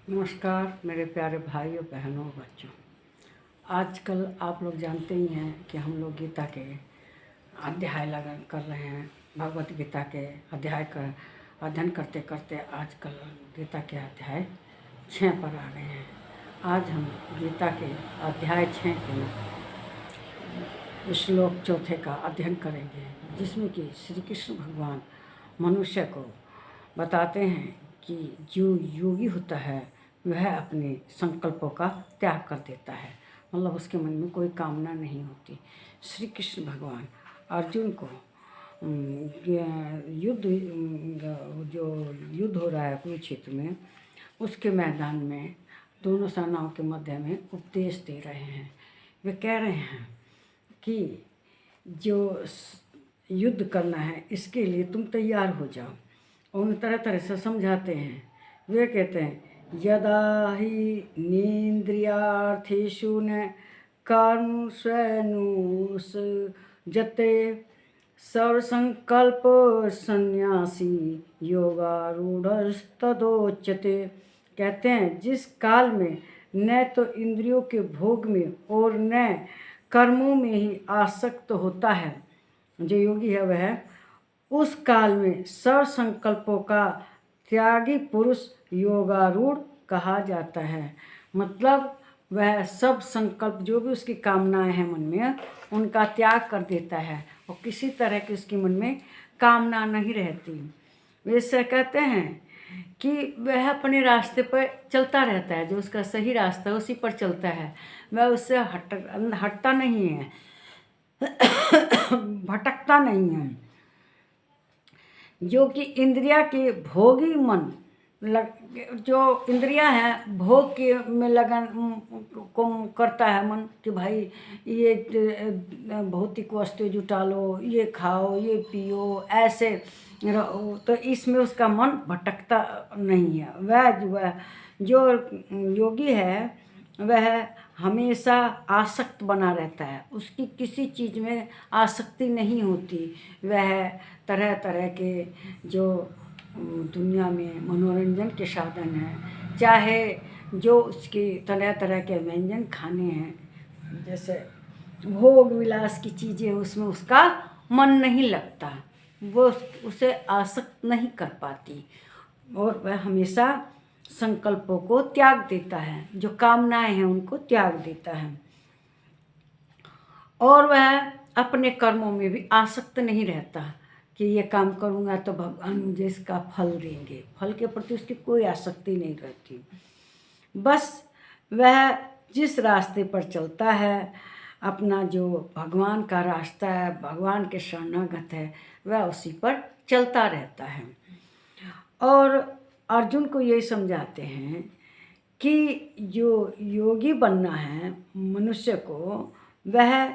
नमस्कार मेरे प्यारे भाइयों बहनों बच्चों। आजकल आप लोग जानते ही हैं कि हम लोग गीता के अध्याय लगा कर रहे हैं। भगवत गीता के अध्याय का अध्ययन करते करते आजकल गीता के अध्याय 6 पर आ गए हैं। आज हम गीता के अध्याय 6 के श्लोक 4 का अध्ययन करेंगे, जिसमें कि श्री कृष्ण भगवान मनुष्य को बताते हैं कि जो योगी होता है वह अपने संकल्पों का त्याग कर देता है, मतलब उसके मन में कोई कामना नहीं होती। श्री कृष्ण भगवान अर्जुन को जो युद्ध हो रहा है कुरुक्षेत्र में, उसके मैदान में दोनों सेनाओं के मध्य में उपदेश दे रहे हैं। वे कह रहे हैं कि जो युद्ध करना है इसके लिए तुम तैयार हो जाओ। और उन्हें तरह तरह से समझाते हैं। वे कहते हैं यदा ही नेन्द्रियार्थेषु न कर्म स्वनुस जते सर्वसंकल्प संन्यासी योगारूढ़स्तदोच्यते। कहते हैं जिस काल में न तो इंद्रियों के भोग में और न कर्मों में ही आसक्त होता है, जो योगी है वह उस काल में सर्व संकल्पों का त्यागी पुरुष योगारूढ़ कहा जाता है। मतलब वह सब संकल्प जो भी उसकी कामनाएं हैं मन में, उनका त्याग कर देता है और किसी तरह की उसके मन में कामना नहीं रहती। वैसे कहते हैं कि वह अपने रास्ते पर चलता रहता है, जो उसका सही रास्ता है उसी पर चलता है, वह उससे हटता नहीं है, भटकता नहीं है। जो कि इंद्रिया के भोगी मन जो इंद्रियां हैं भोग के में लगन को करता है मन कि भाई ये भौतिक वस्तु जुटा लो, ये खाओ, ये पियो, ऐसे रहो, तो इसमें उसका मन भटकता नहीं है। वह जो योगी है वह हमेशा आसक्त बना रहता है, उसकी किसी चीज़ में आसक्ति नहीं होती। वह तरह तरह के जो दुनिया में मनोरंजन के साधन हैं, चाहे जो उसके तरह तरह के व्यंजन खाने हैं, जैसे भोग विलास की चीज़ें, उसमें उसका मन नहीं लगता, वो उसे आसक्त नहीं कर पाती। और वह हमेशा संकल्पों को त्याग देता है, जो कामनाएं हैं उनको त्याग देता है। और वह अपने कर्मों में भी आसक्त नहीं रहता कि ये काम करूँगा तो भगवान मुझे इसका फल देंगे, फल के प्रति उसकी कोई आसक्ति नहीं रहती। बस वह जिस रास्ते पर चलता है, अपना जो भगवान का रास्ता है, भगवान के शरणागत है, वह उसी पर चलता रहता है। और अर्जुन को यही समझाते हैं कि जो योगी बनना है मनुष्य को, वह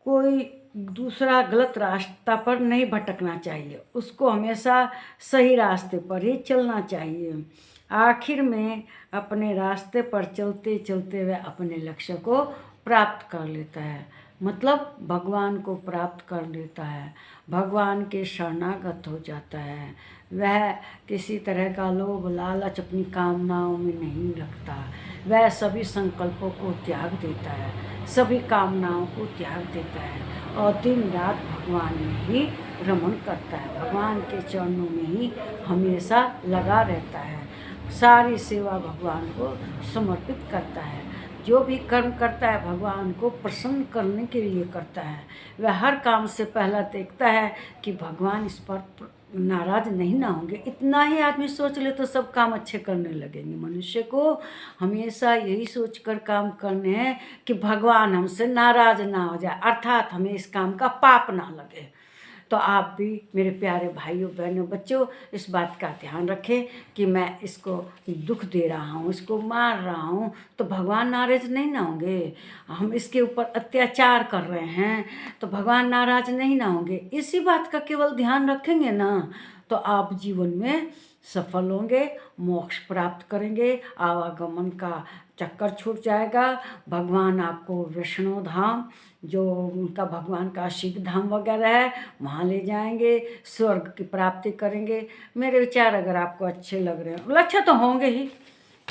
कोई दूसरा गलत रास्ता पर नहीं भटकना चाहिए, उसको हमेशा सही रास्ते पर ही चलना चाहिए। आखिर में अपने रास्ते पर चलते चलते वह अपने लक्ष्य को प्राप्त कर लेता है, मतलब भगवान को प्राप्त कर लेता है, भगवान के शरणागत हो जाता है। वह किसी तरह का लोभ लालच अपनी कामनाओं में नहीं रखता, वह सभी संकल्पों को त्याग देता है, सभी कामनाओं को त्याग देता है और दिन रात भगवान में ही रमण करता है, भगवान के चरणों में ही हमेशा लगा रहता है, सारी सेवा भगवान को समर्पित करता है। जो भी कर्म करता है भगवान को प्रसन्न करने के लिए करता है। वह हर काम से पहला देखता है कि भगवान इस पर नाराज़ नहीं ना होंगे। इतना ही आदमी सोच ले तो सब काम अच्छे करने लगेंगे। मनुष्य को हमेशा यही सोचकर काम करने हैं कि भगवान हमसे नाराज़ ना हो जाए, अर्थात हमें इस काम का पाप ना लगे। तो आप भी मेरे प्यारे भाइयों बहनों बच्चों इस बात का ध्यान रखें कि मैं इसको दुख दे रहा हूँ, इसको मार रहा हूँ, तो भगवान नाराज़ नहीं ना होंगे। हम इसके ऊपर अत्याचार कर रहे हैं तो भगवान नाराज़ नहीं ना होंगे। इसी बात का केवल ध्यान रखेंगे ना, तो आप जीवन में सफल होंगे, मोक्ष प्राप्त करेंगे, आवागमन का चक्कर छूट जाएगा। भगवान आपको वैष्णो धाम, जो उनका भगवान का शिव धाम वगैरह है, वहाँ ले जाएंगे, स्वर्ग की प्राप्ति करेंगे। मेरे विचार अगर आपको अच्छे लग रहे हैं, अच्छे तो होंगे ही,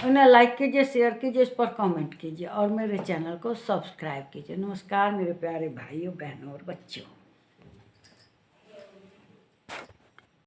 उन्हें लाइक कीजिए, शेयर कीजिए, इस पर कमेंट कीजिए और मेरे चैनल को सब्सक्राइब कीजिए। नमस्कार मेरे प्यारे भाइयों, बहनों और बच्चों।